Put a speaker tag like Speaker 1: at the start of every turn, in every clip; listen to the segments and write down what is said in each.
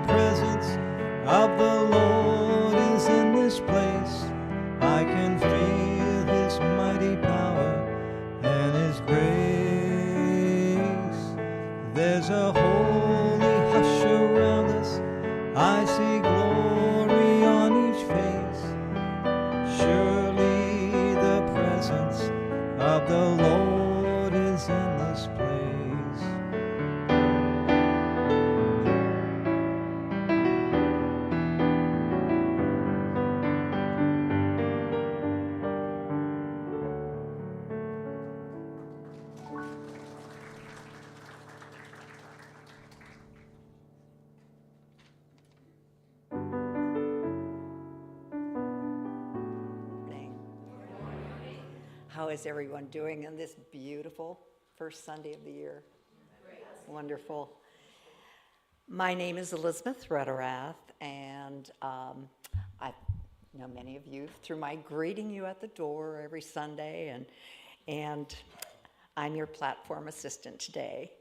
Speaker 1: presence of the Lord is in this place. I can feel his mighty power and his grace. There's a holy hush around us. I see glory on each face. Surely the presence of the Lord is in this place.
Speaker 2: How is everyone doing on this beautiful first Sunday of the year? Wonderful. My name is Elizabeth Rederath, and I know many of you through my greeting you at the door every Sunday, and I'm your platform assistant today.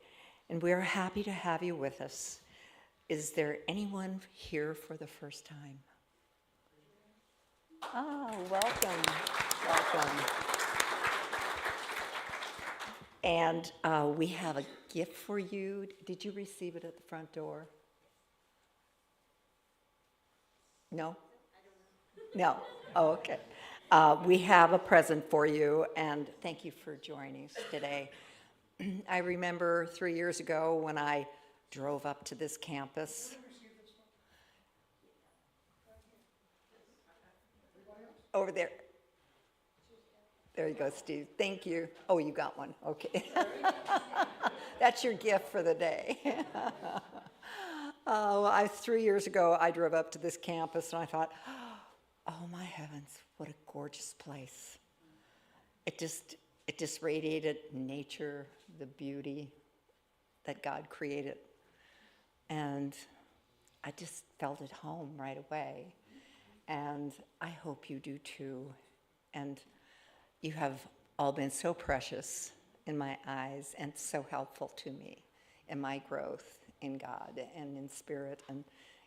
Speaker 2: And we are happy to have you with us. Is there anyone here for the first time? Oh, welcome. And we have a gift for you. Did you receive it at the front door? No? No. Oh, okay. We have a present for you, and thank you for joining us today. I remember 3 years ago when I drove up to this campus. Over there. There you go, Steve. Thank you. Oh, you got one. Okay. That's your gift for the day. 3 years ago, I drove up to this campus, and I thought, oh, my heavens, what a gorgeous place. It just radiated nature, the beauty that God created. And I just felt at home right away. And I hope you do too. And you have all been so precious in my eyes and so helpful to me in my growth in God and in spirit and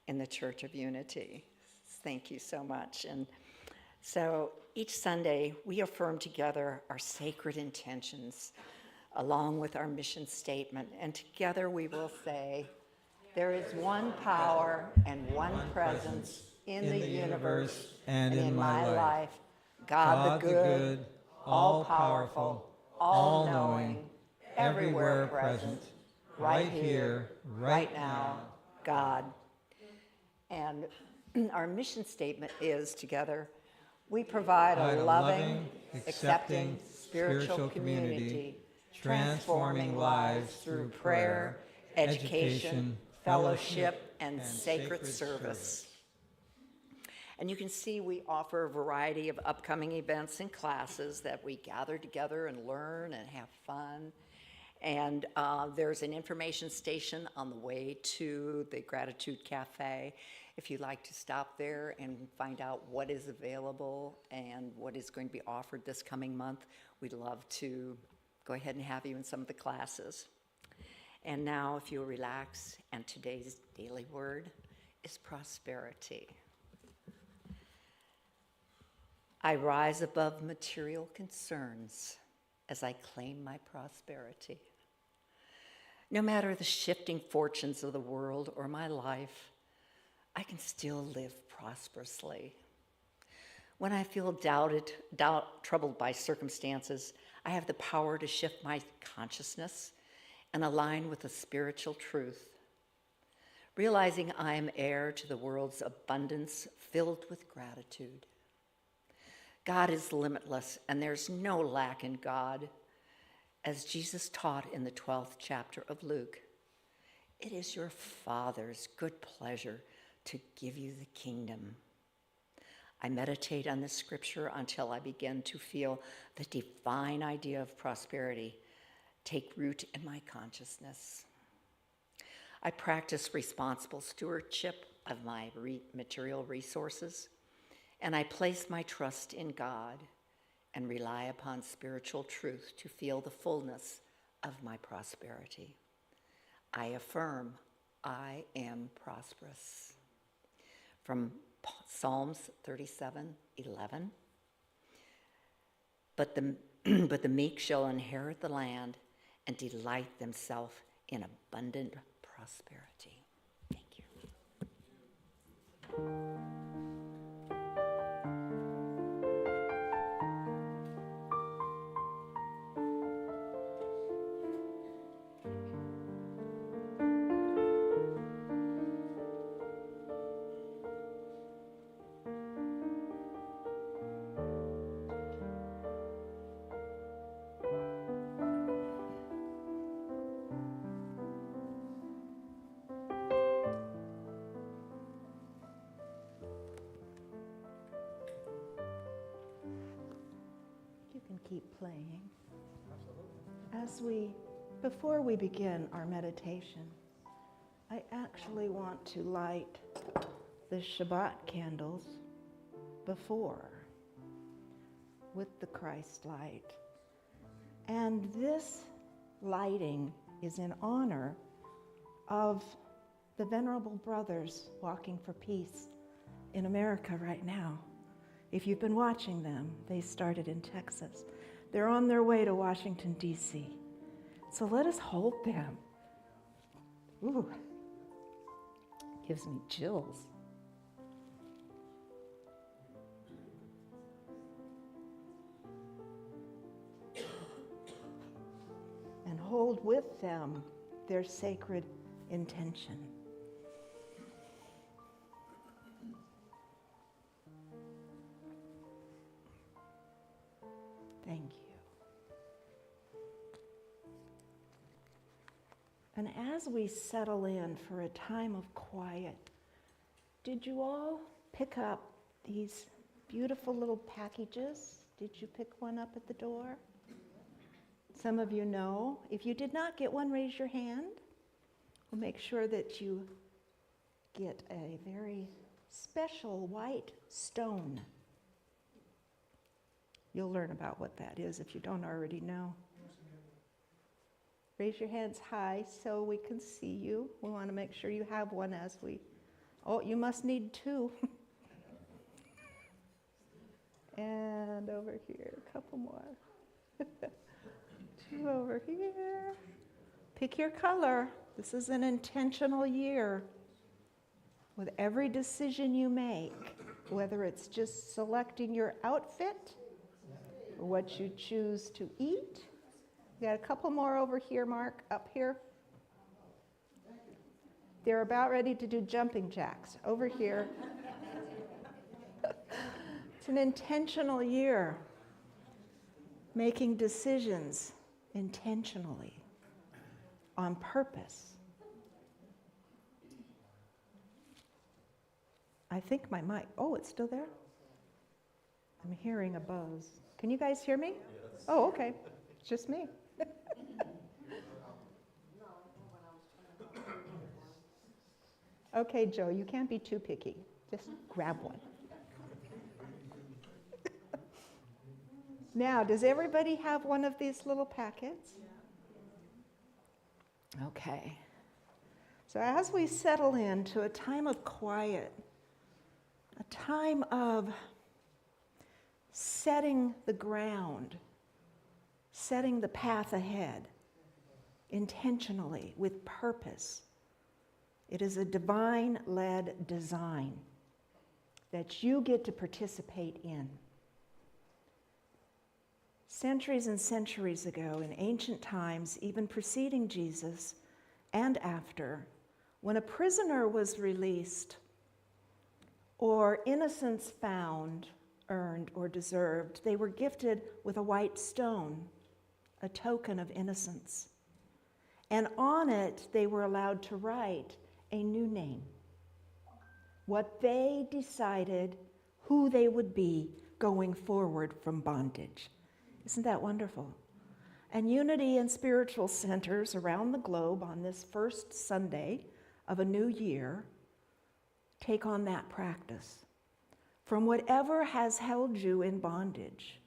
Speaker 2: in the Church of Unity. Thank you so much. And so each Sunday we affirm together our sacred intentions along with our mission statement. And together we will say, there is one power and one presence in the universe and in my life. God the good, all-powerful, all-knowing, everywhere present, right here, right now, God. And our mission statement is, together, we provide a loving, accepting, spiritual community, transforming lives through prayer, education, fellowship, and sacred service. And you can see we offer a variety of upcoming events and classes that we gather together and learn and have fun. And there's an information station on the way to the Gratitude Cafe. If you'd like to stop there and find out what is available and what is going to be offered this coming month, we'd love to go ahead and have you in some of the classes. And now, if you'll relax, and today's daily word is prosperity. I rise above material concerns as I claim my prosperity. No matter the shifting fortunes of the world or my life, I can still live prosperously. When I feel troubled by circumstances, I have the power to shift my consciousness and align with the spiritual truth. Realizing I am heir to the world's abundance filled with gratitude. God is limitless, and there's no lack in God. As Jesus taught in the 12th chapter of Luke, it is your Father's good pleasure to give you the kingdom. I meditate on this scripture until I begin to feel the divine idea of prosperity take root in my consciousness. I practice responsible stewardship of my material resources, and I place my trust in God and rely upon spiritual truth to feel the fullness of my prosperity. I affirm I am prosperous. From Psalms 37:11. But the meek shall inherit the land and delight themselves in abundant prosperity. Thank you.
Speaker 3: You can keep playing. Before we begin our meditation, I actually want to light the Shabbat candles before with the Christ light. And this lighting is in honor of the venerable brothers walking for peace in America right now. If you've been watching them, they started in Texas. They're on their way to Washington, D.C. So let us hold them. Ooh, gives me chills. And hold with them their sacred intention. Thank you. And as we settle in for a time of quiet, did you all pick up these beautiful little packages? Did you pick one up at the door? Some of you know. If you did not get one, raise your hand. We'll make sure that you get a very special white stone. You'll learn about what that is if you don't already know. Raise your hands high so we can see you. We want to make sure you have one as we... Oh, you must need two. And over here, a couple more. Two over here. Pick your color. This is an intentional year. With every decision you make, whether it's just selecting your outfit, or what you choose to eat. We got a couple more over here, Mark, up here. They're about ready to do jumping jacks over here. It's an intentional year, making decisions intentionally, on purpose. I think my mic, oh, it's still there? I'm hearing a buzz. Can you guys hear me? Yes. Oh, okay. It's just me. Okay, Joe, you can't be too picky. Just grab one. Now, does everybody have one of these little packets? Okay. So as we settle into a time of quiet, a time of setting the ground, setting the path ahead, intentionally, with purpose. It is a divine-led design that you get to participate in. Centuries and centuries ago, in ancient times, even preceding Jesus and after, when a prisoner was released or innocence found, earned, or deserved, they were gifted with a white stone, a token of innocence. And on it, they were allowed to write a new name, what they decided who they would be going forward from bondage. Isn't that wonderful? And Unity and spiritual centers around the globe on this first Sunday of a new year take on that practice. From whatever has held you in bondage,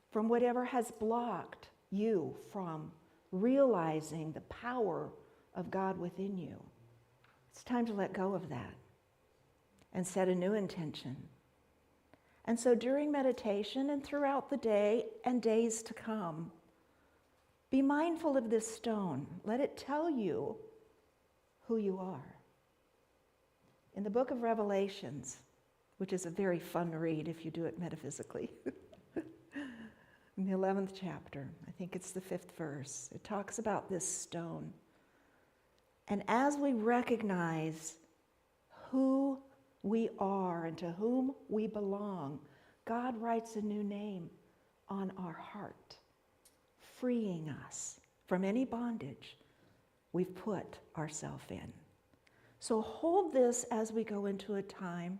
Speaker 3: from whatever has blocked you from realizing the power of God within you, It's time to let go of that and set a new intention. And so during meditation and throughout the day and days to come, be mindful of this stone. Let it tell you who you are. In the book of Revelations, which is a very fun read if you do it metaphysically, in the 11th chapter, I think it's the 5th verse, it talks about this stone. And as we recognize who we are and to whom we belong, God writes a new name on our heart, freeing us from any bondage we've put ourselves in. So hold this as we go into a time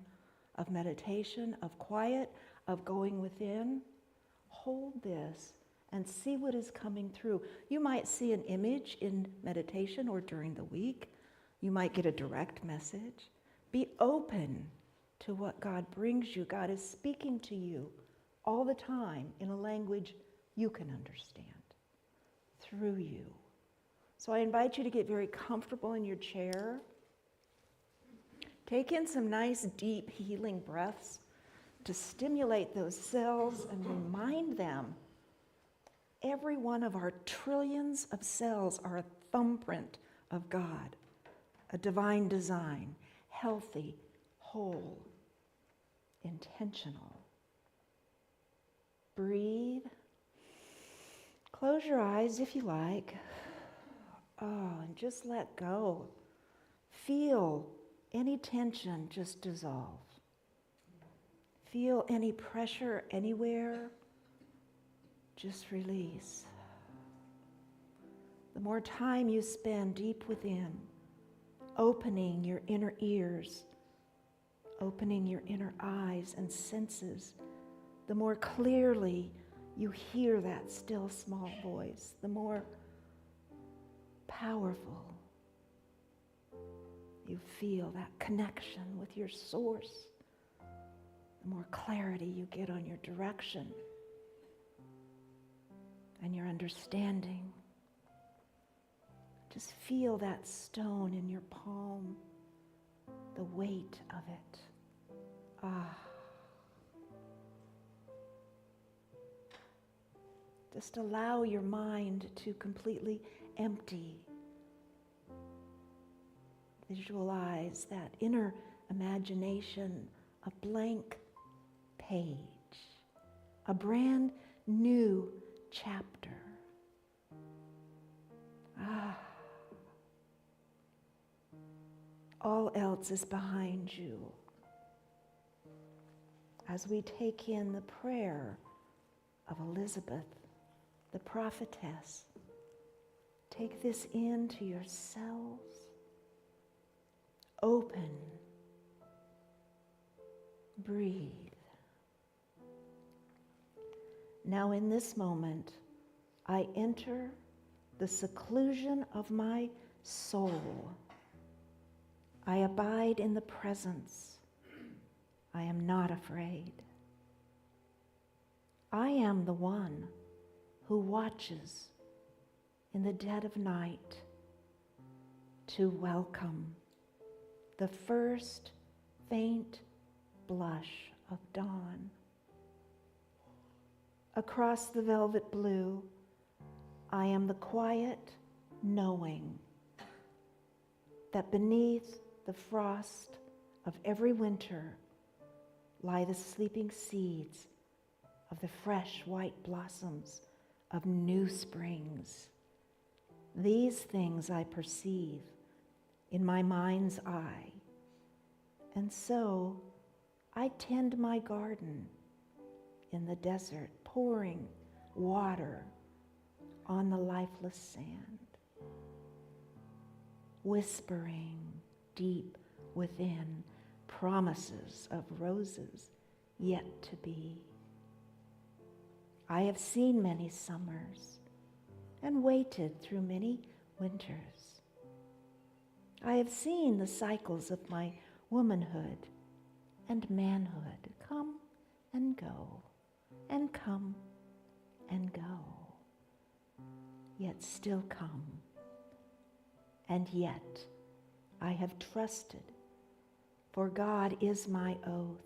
Speaker 3: of meditation, of quiet, of going within. Hold this and see what is coming through. You might see an image in meditation or during the week. You might get a direct message. Be open to what God brings you. God is speaking to you all the time in a language you can understand through you. So I invite you to get very comfortable in your chair. Take in some nice, deep, healing breaths to stimulate those cells and remind them every one of our trillions of cells are a thumbprint of God, a divine design, healthy, whole, intentional. Breathe. Close your eyes if you like. Oh, and just let go. Feel any tension just dissolve. Feel any pressure anywhere, just release. The more time you spend deep within, opening your inner ears, opening your inner eyes and senses, the more clearly you hear that still small voice, the more powerful you feel that connection with your source, the more clarity you get on your direction and your understanding. Just feel that stone in your palm, the weight of it. Ah. Just allow your mind to completely empty. Visualize that inner imagination, a blank page, a brand new chapter. Ah. All else is behind you. As we take in the prayer of Elizabeth, the prophetess, take this into your cells. Open. Breathe. Now in this moment, I enter the seclusion of my soul. I abide in the presence. I am not afraid. I am the one who watches in the dead of night to welcome the first faint blush of dawn. Across the velvet blue, I am the quiet knowing that beneath the frost of every winter lie the sleeping seeds of the fresh white blossoms of new springs. These things I perceive in my mind's eye, and so I tend my garden in the desert, pouring water on the lifeless sand, whispering deep within promises of roses yet to be. I have seen many summers and waited through many winters. I have seen the cycles of my womanhood and manhood come and go, and come and go, yet still come, and yet I have trusted, for God is my oath.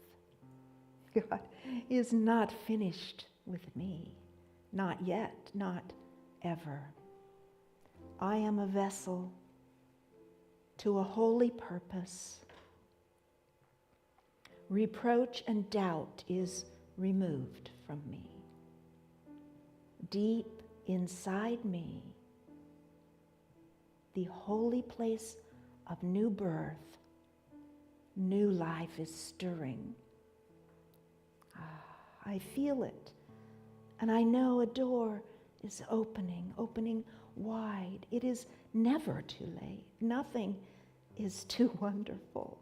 Speaker 3: God is not finished with me, not yet, not ever. I am a vessel to a holy purpose. Reproach and doubt is removed from me. Deep inside me, the holy place of new birth, new life is stirring. I feel it, and I know a door is opening wide. It is never too late. Nothing is too wonderful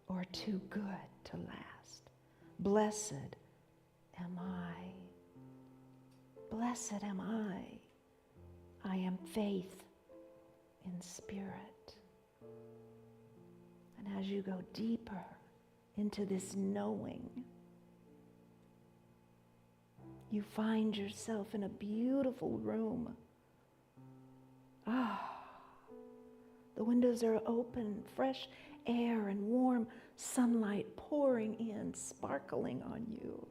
Speaker 3: or too good to last. Blessed am I. Blessed am I. I am faith in spirit. And as you go deeper into this knowing, you find yourself in a beautiful room. The windows are open, fresh air and warm sunlight pouring in, sparkling on you.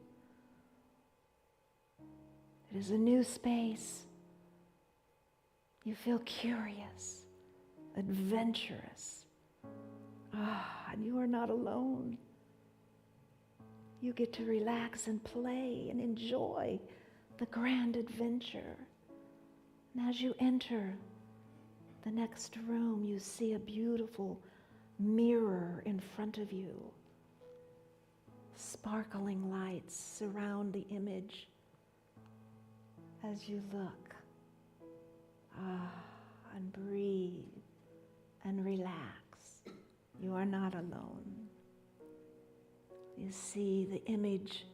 Speaker 3: It is a new space. You feel curious, adventurous. And you are not alone. You get to relax and play and enjoy the grand adventure. And as you enter the next room, you see a beautiful mirror in front of you. Sparkling lights surround the image as you look. And breathe and relax. You are not alone. You see the image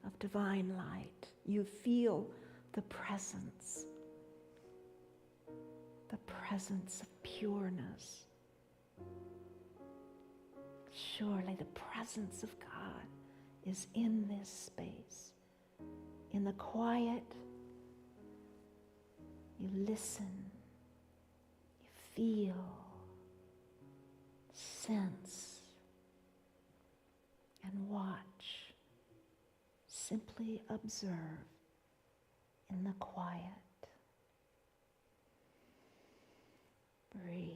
Speaker 3: of divine light. You feel the presence of pureness. Surely the presence of God is in this space. In the quiet, you listen, you feel, sense, and watch. Simply observe in the quiet. Breathe.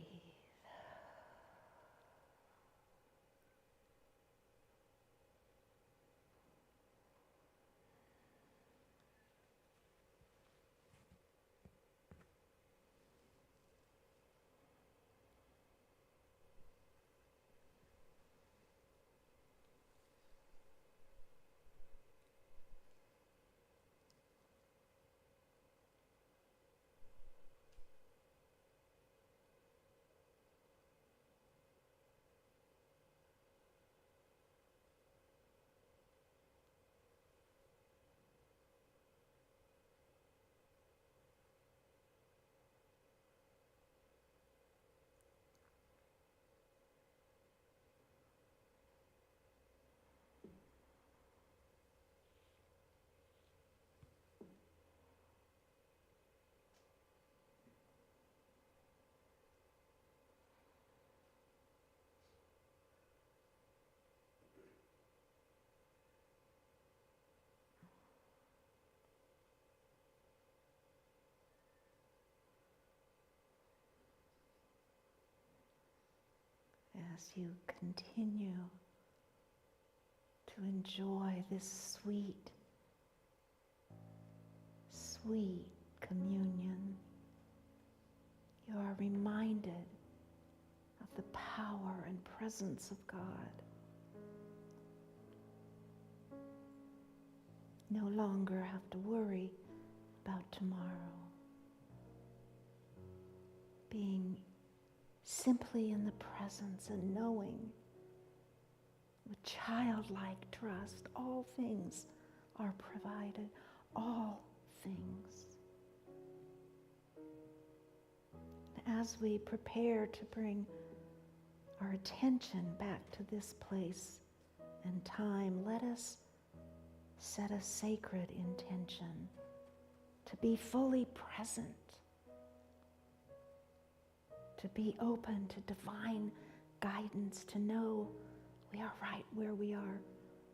Speaker 3: As you continue to enjoy this sweet, sweet communion, you are reminded of the power and presence of God. No longer have to worry about tomorrow. Being simply in the presence and knowing with childlike trust, all things are provided, all things. As we prepare to bring our attention back to this place and time, let us set a sacred intention to be fully present to be open to divine guidance, to know we are right where we are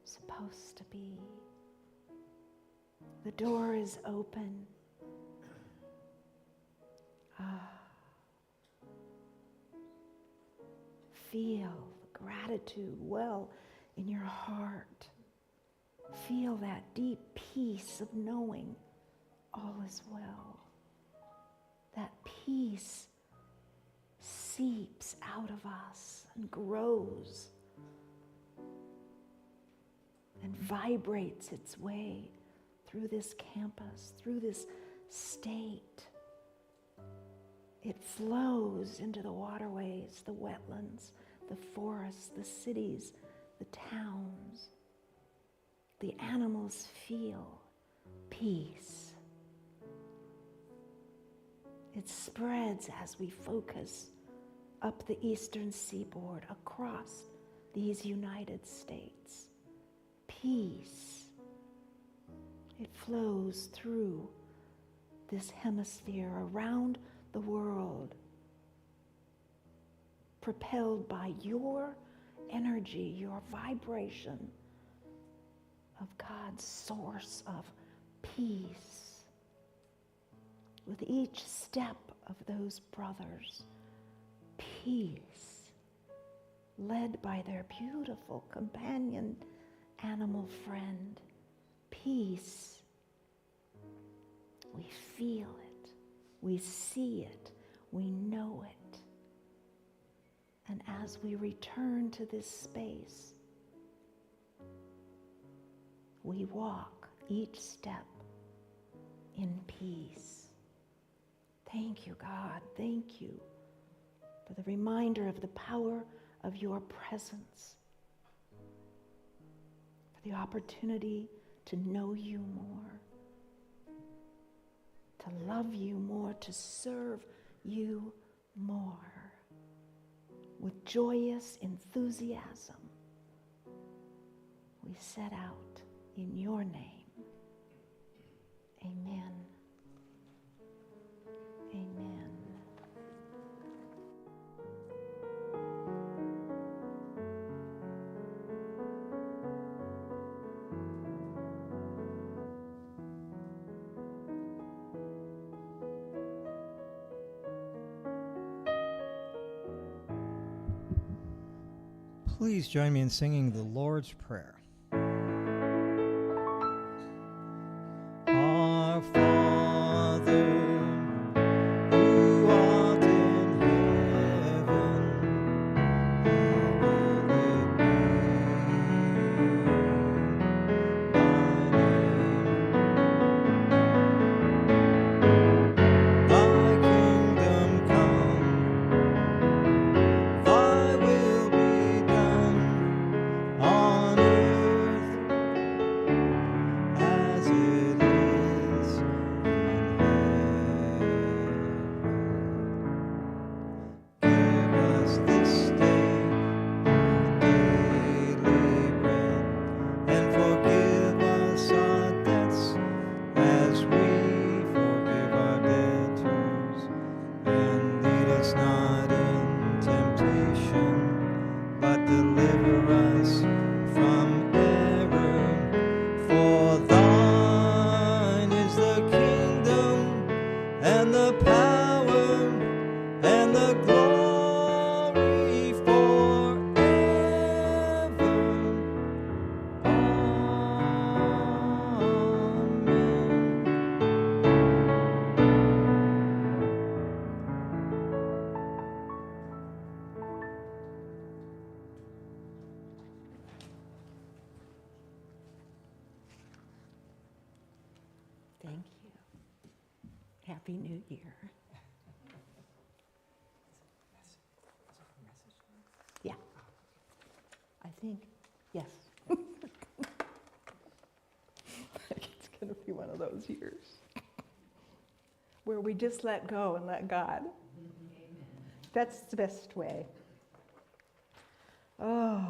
Speaker 3: supposed to be. The door is open. Feel the gratitude well in your heart. Feel that deep peace of knowing all is well. That peace seeps out of us and grows and vibrates its way through this campus, through this state. It flows into the waterways, the wetlands, the forests, the cities, the towns. The animals feel peace. It spreads as we focus up the eastern seaboard, across these United States. Peace. It flows through this hemisphere, around the world, propelled by your energy, your vibration of God's source of peace. With each step of those brothers, peace, led by their beautiful companion animal friend, peace. We feel it, we see it, we know it. And as we return to this space, we walk each step in peace. Thank you, God. Thank you for the reminder of the power of your presence, for the opportunity to know you more, to love you more, to serve you more. With joyous enthusiasm, we set out in your name. Amen. Amen.
Speaker 1: Please join me in singing the Lord's Prayer. Our Father, who art in heaven, hallowed be thy name. Thy kingdom come, thy will be done on earth as it is in heaven. Give us this day our daily bread, and forgive us our debts as we forgive our debtors. And lead us not in temptation, but deliver us from error. For thine is the kingdom, and the power, and the glory forever. Amen.
Speaker 3: Thank you. Happy New Year. Yeah. I think, yes. It's going to be one of those years where we just let go and let God. Amen. That's the best way. Oh.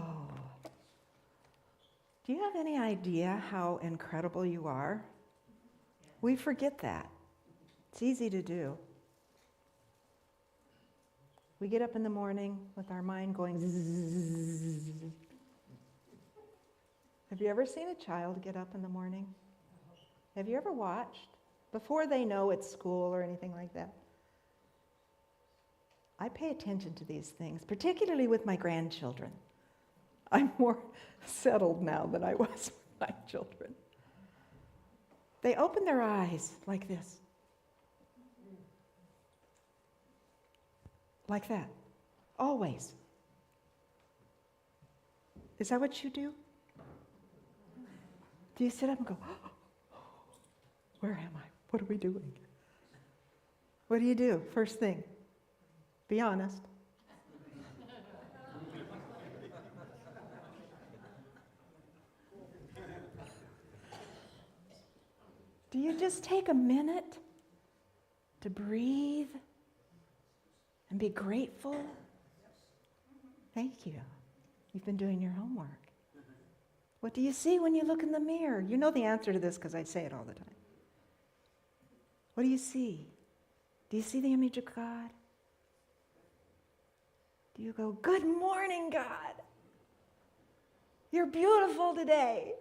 Speaker 3: Do you have any idea how incredible you are? We forget that. It's easy to do. We get up in the morning with our mind going zzz. Have you ever seen a child get up in the morning? Have you ever watched? Before they know it's school or anything like that. I pay attention to these things, particularly with my grandchildren. I'm more settled now than I was with my children. They open their eyes like this. Like that. Always. Is that what you do? Do you sit up and go, oh, where am I? What are we doing? What do you do first thing? Be honest. Do you just take a minute to breathe and be grateful? Thank you. You've been doing your homework. What do you see when you look in the mirror? You know the answer to this because I say it all the time. What do you see? Do you see the image of God? Do you go, good morning, God? You're beautiful today.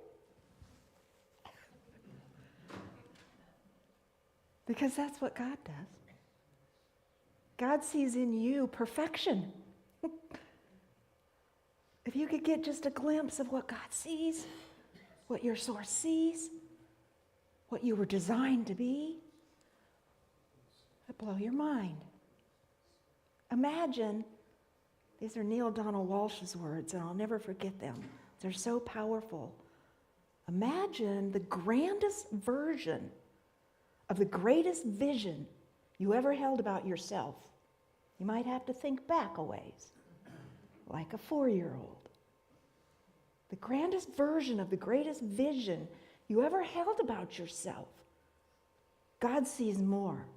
Speaker 3: Because that's what God does. God sees in you perfection. If you could get just a glimpse of what God sees, what your source sees, what you were designed to be, it'd blow your mind. Imagine, these are Neil Donald Walsh's words, and I'll never forget them. They're so powerful. Imagine the grandest version of the greatest vision you ever held about yourself. You might have to think back a ways, like a 4-year-old. The grandest version of the greatest vision you ever held about yourself. God sees more.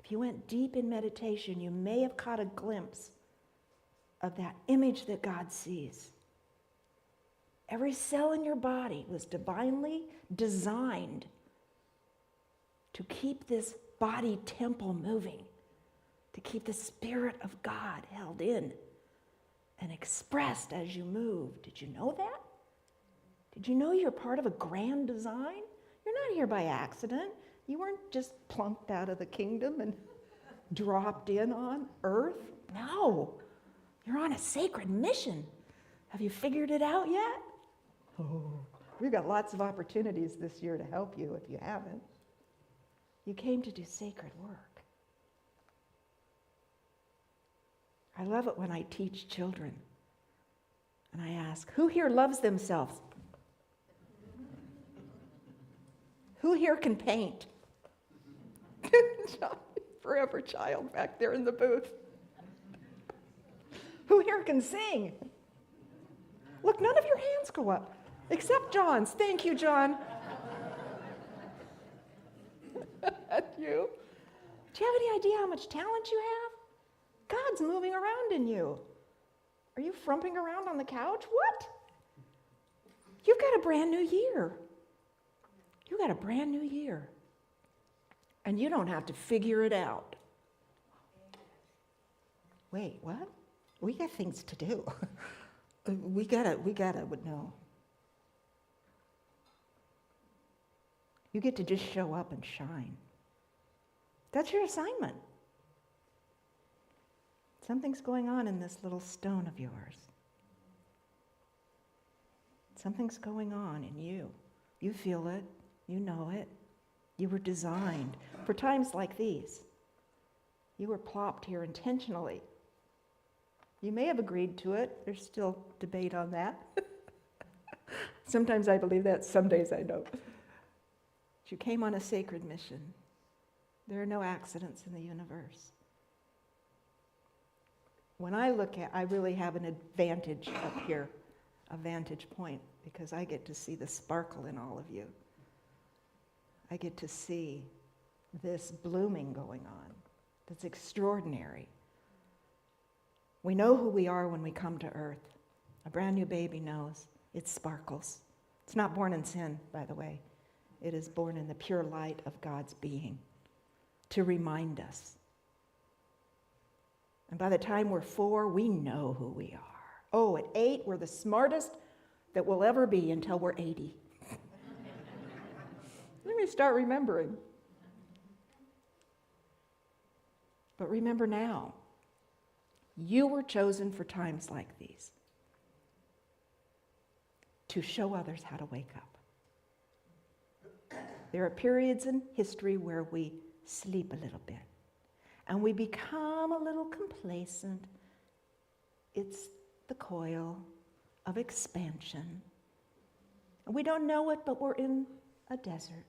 Speaker 3: If you went deep in meditation, you may have caught a glimpse of that image that God sees. Every cell in your body was divinely designed to keep this body temple moving, to keep the Spirit of God held in and expressed as you move. Did you know that? Did you know you're part of a grand design? You're not here by accident. You weren't just plunked out of the kingdom and dropped in on earth. No, you're on a sacred mission. Have you figured it out yet? Oh, we've got lots of opportunities this year to help you if you haven't. You came to do sacred work. I love it when I teach children and I ask, who here loves themselves? Who here can paint? Forever child back there in the booth. Who here can sing? Look, none of your hands go up, except John's. Thank you, John. That's you. Do you have any idea how much talent you have? God's moving around in you. Are you frumping around on the couch? What? You've got a brand new year. You got a brand new year. And you don't have to figure it out. Wait, what? We got things to do. we gotta, no. You get to just show up and shine. That's your assignment. Something's going on in this little stone of yours. Something's going on in you. You feel it. You know it. You were designed for times like these. You were plopped here intentionally. You may have agreed to it. There's still debate on that. Sometimes I believe that, some days I don't. But you came on a sacred mission. There are no accidents in the universe. When I look at, I really have an advantage up here, a vantage point, because I get to see the sparkle in all of you. I get to see this blooming going on that's extraordinary. We know who we are when we come to earth. A brand new baby knows. It sparkles. It's not born in sin, by the way. It is born in the pure light of God's being to remind us And by the time we're 4, we know who we are. Oh, at 8, we're the smartest that we'll ever be until we're 80. Let me start remembering. But remember now, you were chosen for times like these, to show others how to wake up. There are periods in history where we sleep a little bit and we become a little complacent. It's the coil of expansion. And we don't know it, but we're in a desert.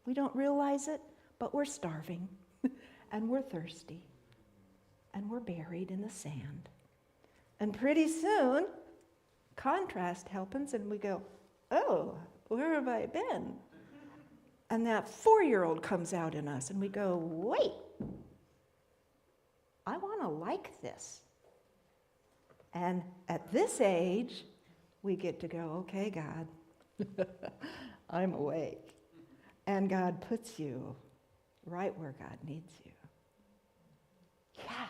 Speaker 3: We don't realize it, but we're starving and we're thirsty and we're buried in the sand. And pretty soon, contrast happens and we go, oh, where have I been? And that 4-year-old comes out in us and we go, wait, I want to like this. And at this age, we get to go, okay, God, I'm awake. And God puts you right where God needs you. Yeah.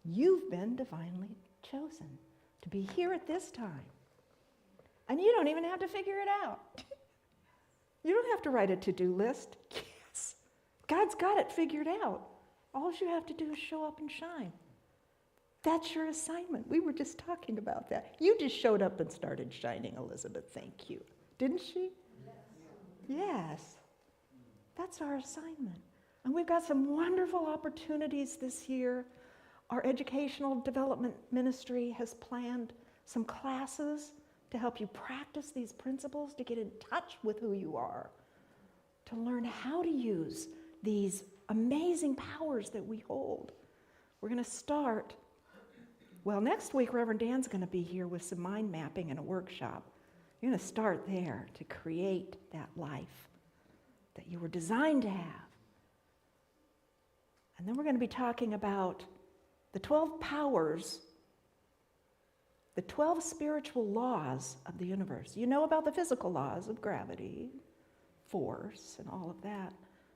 Speaker 3: You've been divinely chosen to be here at this time. And you don't even have to figure it out. You don't have to write a to-do list. Yes, God's got it figured out. All you have to do is show up and shine. That's your assignment. We were just talking about that. You just showed up and started shining, Elizabeth. Thank you. Didn't she? Yes. That's our assignment. And we've got some wonderful opportunities this year. Our educational development ministry has planned some classes to help you practice these principles, to get in touch with who you are, to learn how to use these amazing powers that we hold. We're going to start, well, next week Reverend Dan's going to be here with some mind mapping and a workshop. You're going to start there to create that life that you were designed to have. And then we're going to be talking about the 12 powers, the 12 spiritual laws of the universe. You know about the physical laws of gravity, force, and all of that.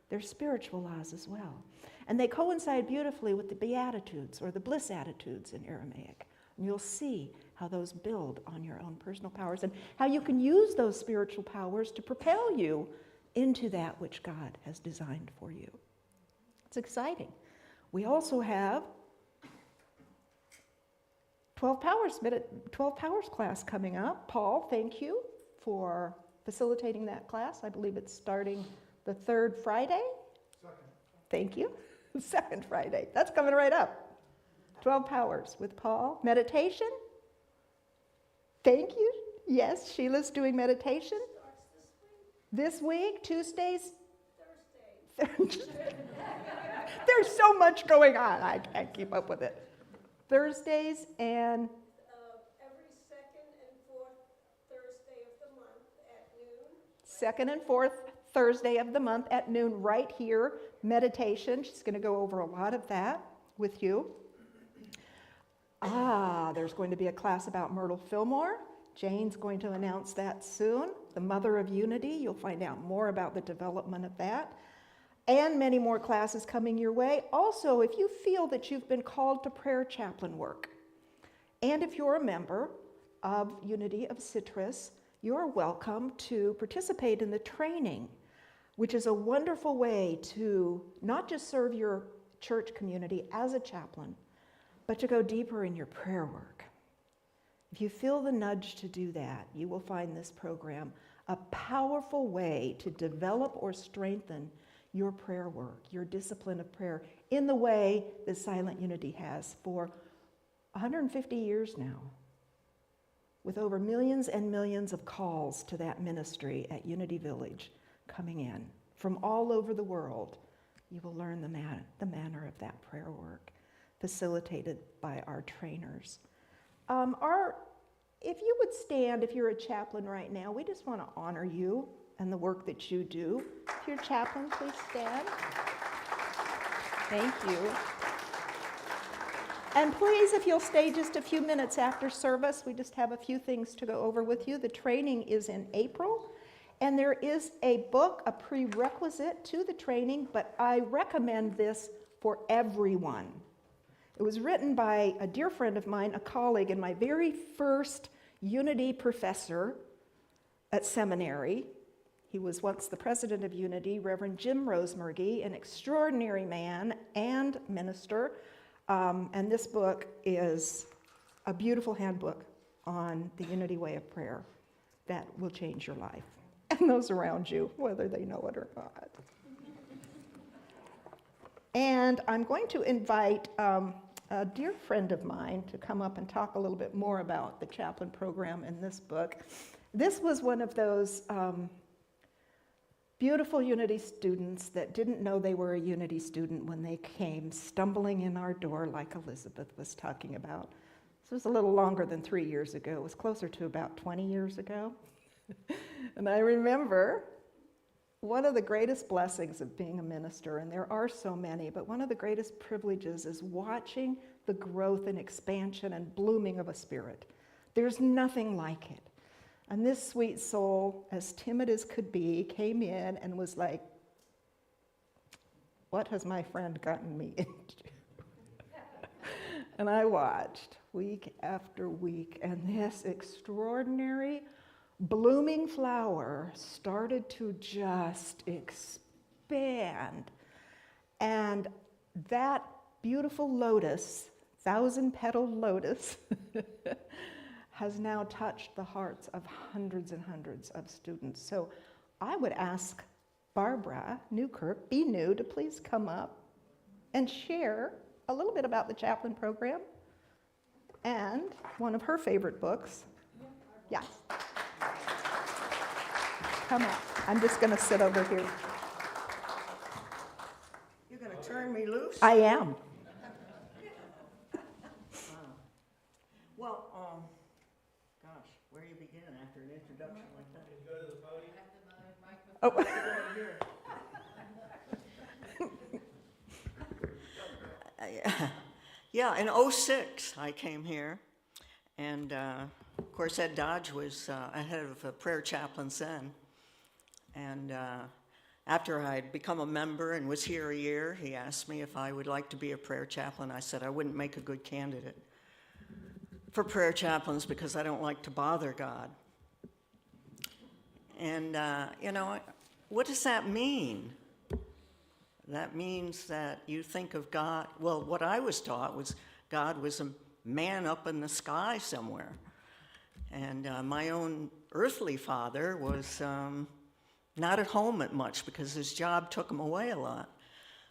Speaker 3: They're spiritual laws as well. And they coincide beautifully with the Beatitudes or the bliss attitudes in Aramaic. And you'll see how those build on your own personal powers and how you can use those spiritual powers to propel you into that which God has designed for you. It's exciting. We also have 12 Powers class coming up. Paul, thank you for facilitating that class. I believe it's starting the 3rd Friday. Second. Thank you. 2nd Friday. That's coming right up. 12 Powers with Paul. Meditation. Thank you. Yes, Sheila's doing meditation.
Speaker 4: Starts this week.
Speaker 3: Tuesdays.
Speaker 4: Thursday.
Speaker 3: There's so much going on. I can't keep up with it. Thursdays and
Speaker 4: Every 2nd and 4th Thursday of the month at noon.
Speaker 3: 2nd and 4th Thursday of the month at noon right here, meditation. She's going to go over a lot of that with you. There's going to be a class about Myrtle Fillmore. Jane's going to announce that soon. The Mother of Unity. You'll find out more about the development of that. And many more classes coming your way. Also, if you feel that you've been called to prayer chaplain work, and if you're a member of Unity of Citrus, you're welcome to participate in the training, which is a wonderful way to not just serve your church community as a chaplain, but to go deeper in your prayer work. If you feel the nudge to do that, you will find this program a powerful way to develop or strengthen your prayer work, your discipline of prayer, in the way that Silent Unity has for 150 years now, with over millions and millions of calls to that ministry at Unity Village coming in from all over the world. You will learn the manner of that prayer work, facilitated by our trainers. If you would stand, if you're a chaplain right now, we just want to honor you and the work that you do. If you're a chaplain, please stand. Thank you. And please, if you'll stay just a few minutes after service, we just have a few things to go over with you. The training is in April, and there is a book, a prerequisite to the training, but I recommend this for everyone. It was written by a dear friend of mine, a colleague, and my very first Unity professor at seminary. He was once the president of Unity, Reverend Jim Rosemurgy, an extraordinary man and minister. And this book is a beautiful handbook on the Unity way of prayer that will change your life and those around you, whether they know it or not. And I'm going to invite a dear friend of mine to come up and talk a little bit more about the chaplain program in this book. This was one of those beautiful Unity students that didn't know they were a Unity student when they came stumbling in our door like Elizabeth was talking about. This was a little longer than 3 years ago. It was closer to about 20 years ago. And I remember one of the greatest blessings of being a minister, and there are so many, but one of the greatest privileges is watching the growth and expansion and blooming of a spirit. There's nothing like it. And this sweet soul, as timid as could be, came in and was like, what has my friend gotten me into? And I watched week after week, and this extraordinary blooming flower started to just expand. And that beautiful lotus, 1,000-petaled lotus, has now touched the hearts of hundreds and hundreds of students. So I would ask Barbara Newkirk, Be New, to please come up and share a little bit about the chaplain program and one of her favorite books. Yes. Come up. I'm just going to sit over here.
Speaker 5: You're going to turn me loose?
Speaker 3: I am.
Speaker 5: Well, gosh, where do you begin after an introduction like that?
Speaker 1: Go to the podium.
Speaker 5: Yeah, in '06 I came here, and of course Ed Dodge was ahead of prayer chaplains then. And after I'd become a member and was here a year, he asked me if I would like to be a prayer chaplain. I said I wouldn't make a good candidate for prayer chaplains because I don't like to bother God. And, what does that mean? That means that you think of God, well, what I was taught was God was a man up in the sky somewhere. And my own earthly father was not at home at much because his job took him away a lot.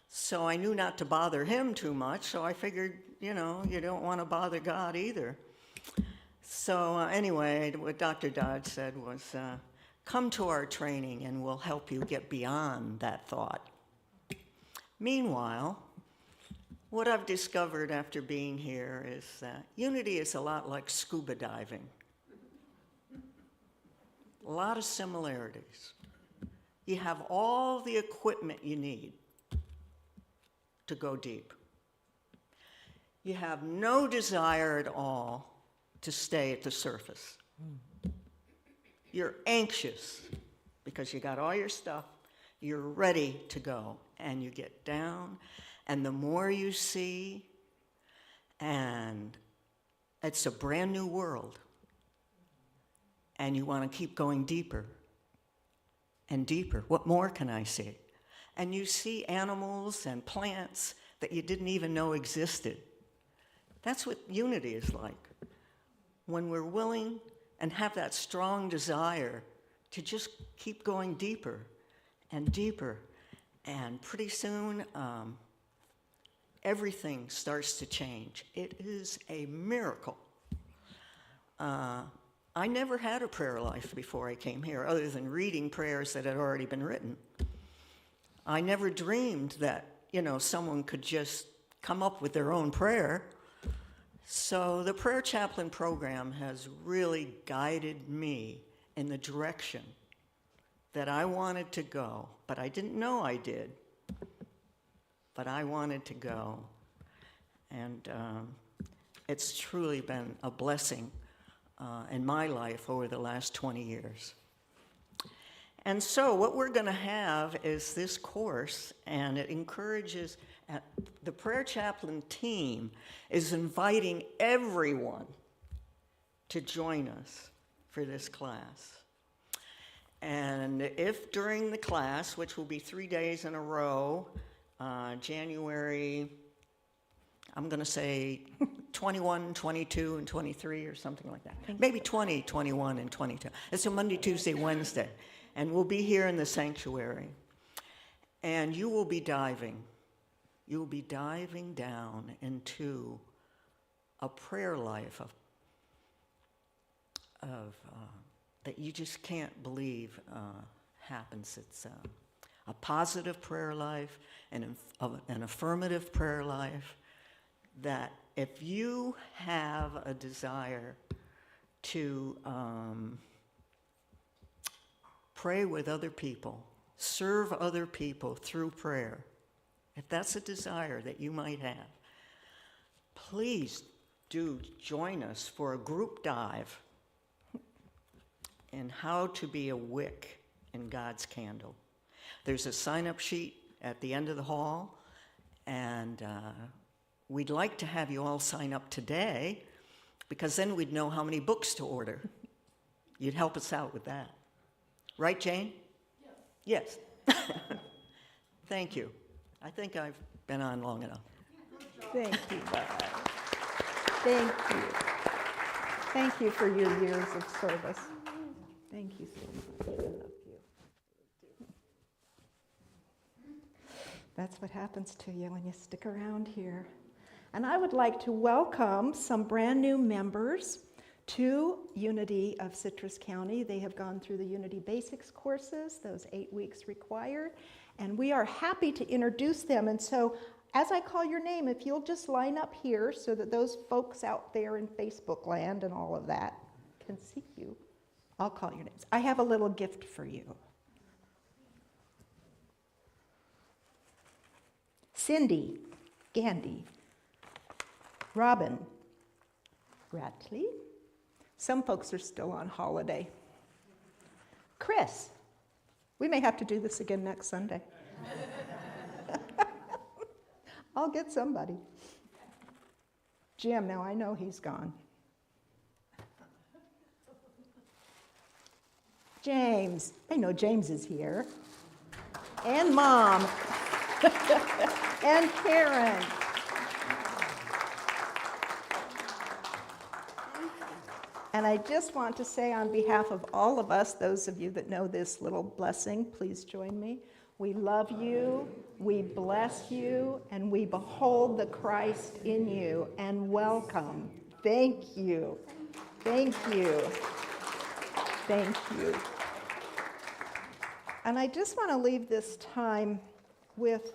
Speaker 5: So I knew not to bother him too much, so I figured, you don't want to bother God either. So anyway, what Dr. Dodge said was, come to our training and we'll help you get beyond that thought. Meanwhile, what I've discovered after being here is that Unity is a lot like scuba diving. A lot of similarities. You have all the equipment you need to go deep. You have no desire at all to stay at the surface. You're anxious because you got all your stuff, you're ready to go, and you get down, and the more you see, and it's a brand new world, and you want to keep going deeper and deeper. What more can I see? And you see animals and plants that you didn't even know existed. That's what Unity is like. When we're willing and have that strong desire to just keep going deeper and deeper, and pretty soon everything starts to change. It is a miracle. I never had a prayer life before I came here, other than reading prayers that had already been written. I never dreamed that, someone could just come up with their own prayer. So the prayer chaplain program has really guided me in the direction that I wanted to go, but I didn't know I did. But I wanted to go. And it's truly been a blessing in my life over the last 20 years. And so what we're going to have is this course, and it encourages, the prayer chaplain team is inviting everyone to join us for this class. And if during the class, which will be 3 days in a row, January, I'm going to say 21, 22, and 23 or something like that. Maybe 20, 21, and 22. It's a Monday, Tuesday, Wednesday. And we'll be here in the sanctuary. And you will be diving. You will be diving down into a prayer life that you just can't believe happens. It's a positive prayer life, an affirmative prayer life, that if you have a desire to pray with other people, serve other people through prayer, if that's a desire that you might have, please do join us for a group dive in how to be a wick in God's candle. There's a sign-up sheet at the end of the hall, and we'd like to have you all sign up today, because then we'd know how many books to order. You'd help us out with that. Right, Jane? Yes. Thank you. I think I've been on long enough.
Speaker 3: Thank you, Bob. Thank you. Thank you for your years of service. Thank you so much. I love you. That's what happens to you when you stick around here. And I would like to welcome some brand new members to Unity of Citrus County. They have gone through the Unity Basics courses, those 8 weeks required, and we are happy to introduce them. And so as I call your name, if you'll just line up here so that those folks out there in Facebook land and all of that can see you, I'll call your names. I have a little gift for you. Cindy, Gandhi, Robin, Ratley. Some folks are still on holiday. Chris, we may have to do this again next Sunday. I'll get somebody. Jim, now I know he's gone. James, I know James is here. And Mom. And Karen. And I just want to say on behalf of all of us, those of you that know this little blessing, please join me. We love you, we bless you, and we behold the Christ in you, and welcome. Thank you. Thank you. Thank you. And I just want to leave this time with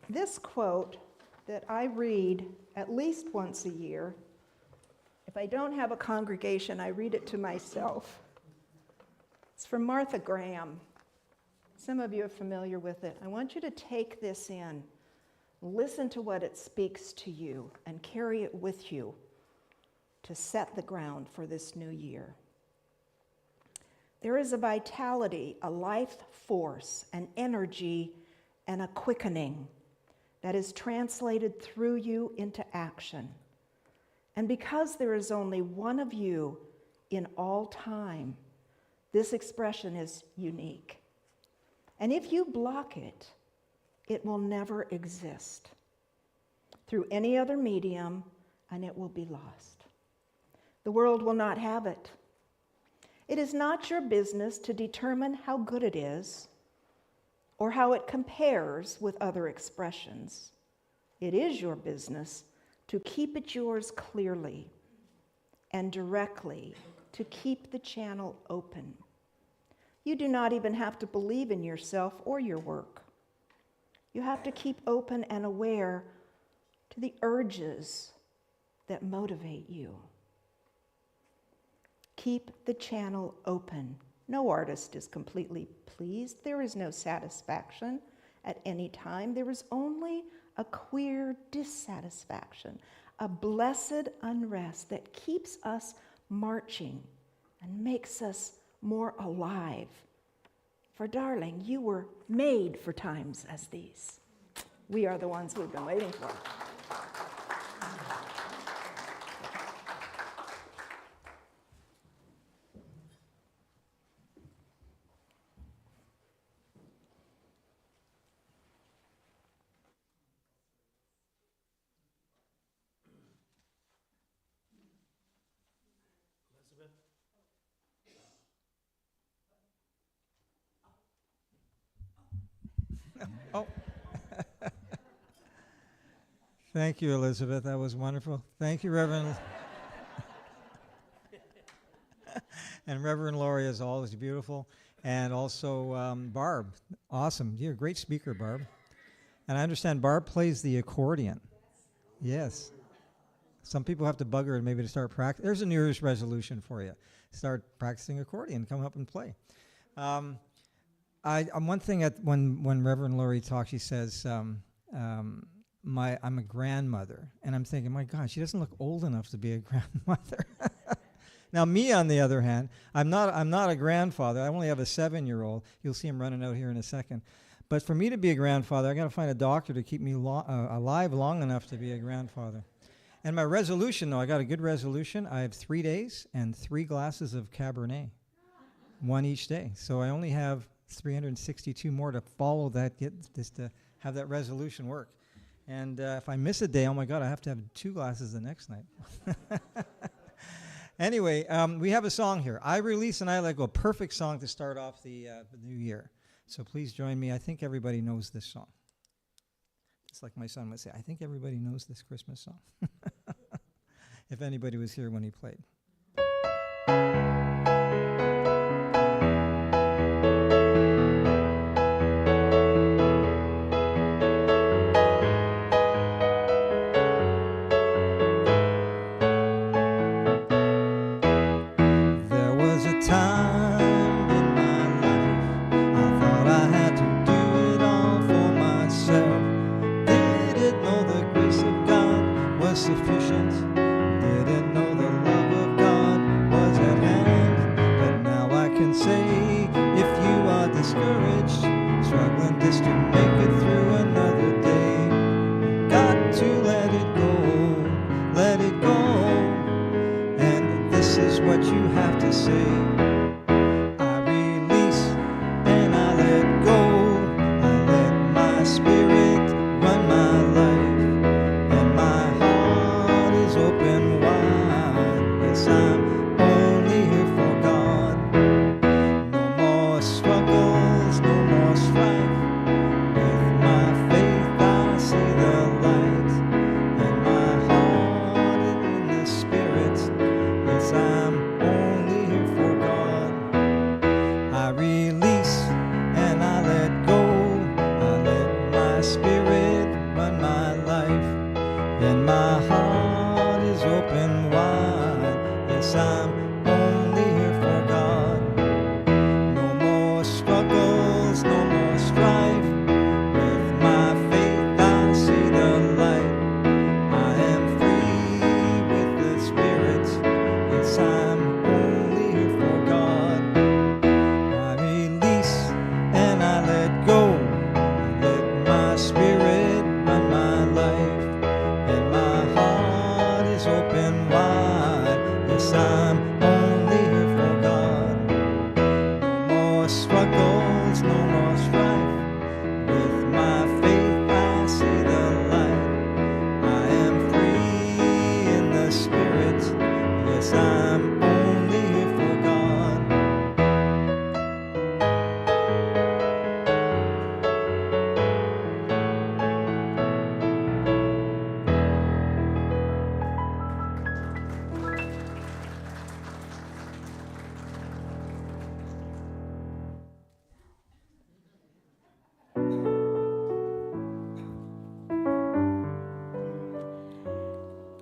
Speaker 3: this quote that I read at least once a year. If I don't have a congregation, I read it to myself. It's from Martha Graham. Some of you are familiar with it. I want you to take this in, listen to what it speaks to you, and carry it with you to set the ground for this new year. There is a vitality, a life force, an energy, and a quickening that is translated through you into action. And because there is only one of you in all time, this expression is unique. And if you block it, it will never exist through any other medium, and it will be lost. The world will not have it. It is not your business to determine how good it is or how it compares with other expressions. It is your business to keep it yours clearly and directly, to keep the channel open. You do not even have to believe in yourself or your work. You have to keep open and aware to the urges that motivate you. Keep the channel open. No artist is completely pleased. There is no satisfaction at any time. There is only a queer dissatisfaction, a blessed unrest that keeps us marching and makes us more alive. For darling, you were made for times as these. We are the ones we've been waiting for.
Speaker 1: Oh. Thank you, Elizabeth. That was wonderful. Thank you, Reverend. And Reverend Lauri is always beautiful. And also Barb. Awesome. You're a great speaker, Barb. And I understand Barb plays the accordion. Yes. Some people have to bug her maybe to start practicing. There's a New Year's resolution for you. Start practicing accordion. Come up and play. One thing when Reverend Lauri talks, she says, I'm a grandmother. And I'm thinking, my God, she doesn't look old enough to be a grandmother. Now, me, on the other hand, I'm not a grandfather. I only have a 7-year-old. You'll see him running out here in a second. But for me to be a grandfather, I got to find a doctor to keep me alive long enough to be a grandfather. And my resolution, though, I got a good resolution. I have 3 days and 3 glasses of Cabernet, 1 each day. So I only have 362 more to follow that, to have that resolution work. And if I miss a day, oh my God, I have to have 2 glasses the next night. Anyway, we have a song here. I Release and I Let Go. Perfect song to start off the new year. So please join me. I think everybody knows this song. It's like my son would say, I think everybody knows this Christmas song. If anybody was here when he played. Sufficient, didn't know the love of God was at hand. But now I can say, if you are discouraged, struggling just to make it through another day, got to let it go, and this is what you have to say. I release and I let go, I let my spirit run my life. Open wide, yes, I'm only here for God. No more struggles, no more strife. With my faith I see the light, and my heart is in the spirit. Yes, I'm only here for God. I release and I let go. I let my spirit run my life, and my heart open wide. Yes, I'm only here for God. No more struggles, no more strife. With my faith I see the light. I am free with the Spirit. Yes, I'm only here for God. I release and I let go. I let my spirit run my life, and my heart is open wide. Yes, I'm only here for God. No more struggles, no more strife. With my faith I see the light. I am free in the Spirit. Yes, I'm only here for God.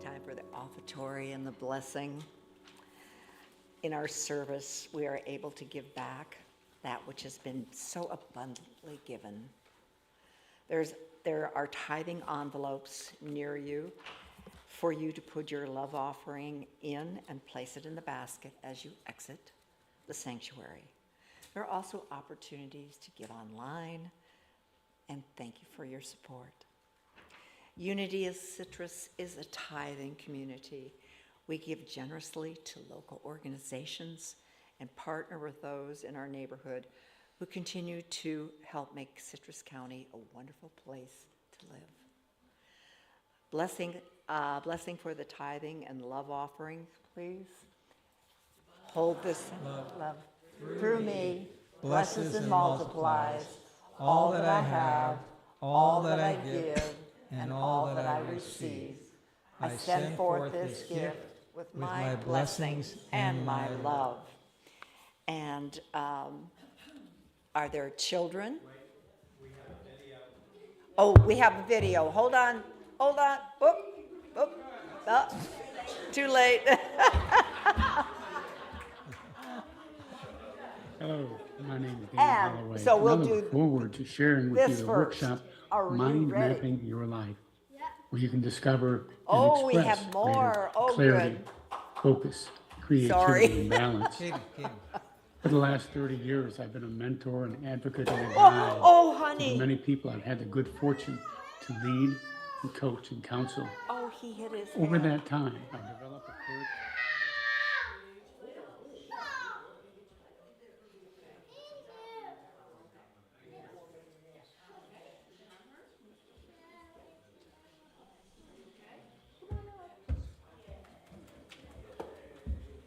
Speaker 2: Time for the offertory and the blessing. In our service, we are able to give back that which has been so abundantly given. There are tithing envelopes near you for you to put your love offering in and place it in the basket as you exit. the sanctuary. There are also opportunities to give online, and thank you for your support. Unity of Citrus is a tithing community. We give generously to local organizations and partner with those in our neighborhood who continue to help make Citrus County a wonderful place to live. Blessing for the tithing and love offering, please. Hold this love through me, blesses and multiplies all that I have, all that I give, and all that I receive. I send forth this gift with my blessings and my love. And are there children? Oh, we have a video. Hold on. Oop. Oh, too late.
Speaker 6: Hello, my name is Dan
Speaker 2: And
Speaker 6: Holloway.
Speaker 2: so we'll
Speaker 6: I look
Speaker 2: do
Speaker 6: forward to sharing with you
Speaker 2: this
Speaker 6: the
Speaker 2: first.
Speaker 6: workshop,
Speaker 2: Are you
Speaker 6: Mind
Speaker 2: ready?
Speaker 6: Mapping Your Life, where you can discover
Speaker 2: Oh,
Speaker 6: and
Speaker 2: we
Speaker 6: express
Speaker 2: have more.
Speaker 6: greater
Speaker 2: Oh,
Speaker 6: clarity,
Speaker 2: good.
Speaker 6: focus, creativity,
Speaker 2: Sorry.
Speaker 6: and balance.
Speaker 1: Katie.
Speaker 6: For the last 30 years, I've been a mentor, an advocate, and a guide
Speaker 2: Oh,
Speaker 6: to the
Speaker 2: honey.
Speaker 6: many people I've had the good fortune to lead and coach and counsel.
Speaker 2: Oh, he hit his
Speaker 6: Over
Speaker 2: head.
Speaker 6: that time, I've developed a clear.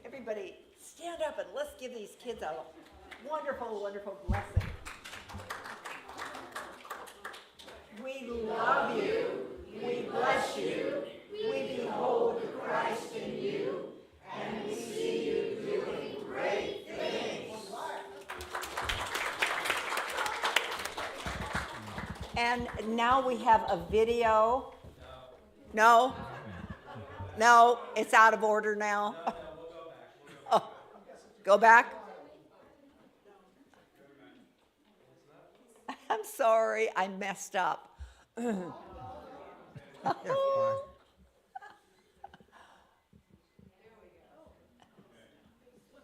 Speaker 2: Everybody, stand up and let's give these kids a wonderful, wonderful blessing. We love you. We bless you. We behold the Christ in you. And we see you doing great things. And now we have a video. No? No, it's out of order now. Oh, go back? I'm sorry, I messed up.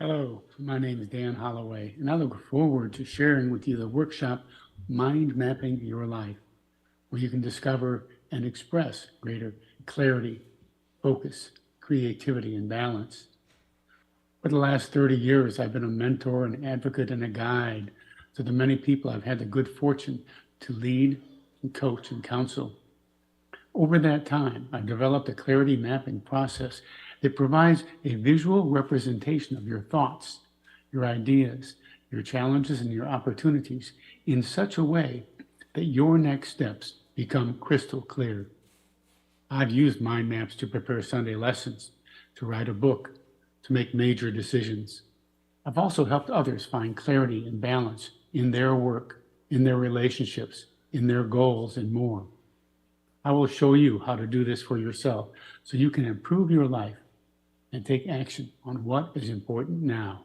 Speaker 6: Hello, my name is Dan Holloway, and I look forward to sharing with you the workshop, Mind Mapping Your Life, where you can discover and express greater clarity, focus, creativity, and balance. For the last 30 years, I've been a mentor, an advocate, and a guide to the many people I've had the good fortune to lead and coach and counsel. Over that time, I've developed a clarity mapping process that provides a visual representation of your thoughts, your ideas, your challenges, and your opportunities in such a way that your next steps become crystal clear. I've used mind maps to prepare Sunday lessons, to write a book, to make major decisions. I've also helped others find clarity and balance in their work, in their relationships, in their goals, and more. I will show you how to do this for yourself so you can improve your life and take action on what is important now.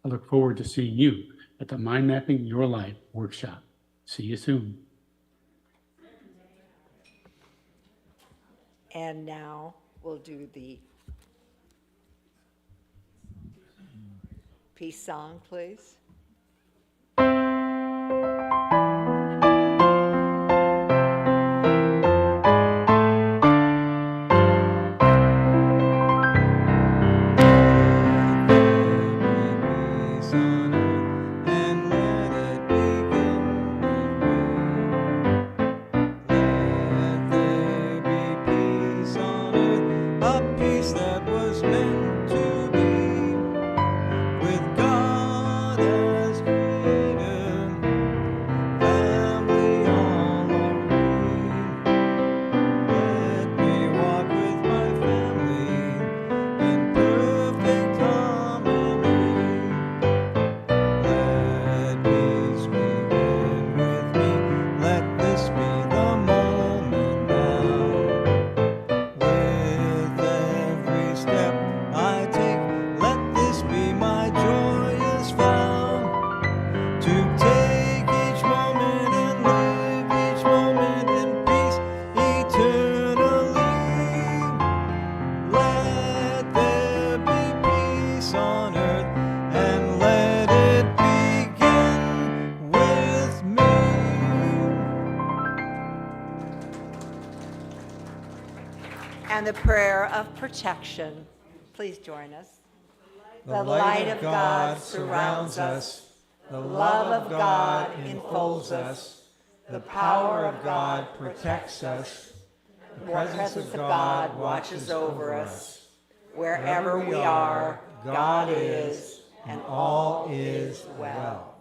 Speaker 6: I look forward to seeing you at the Mind Mapping Your Life workshop. See you soon.
Speaker 2: And now we'll do the peace song, please.
Speaker 1: Peace on earth, and let it begin with Let there be peace on earth, a peace that was meant to be with God
Speaker 2: the prayer of protection. Please join us.
Speaker 1: The light of God surrounds us. The love of God enfolds us. The power of God protects us. The presence of God watches over us. Wherever we are, God is, and all is well.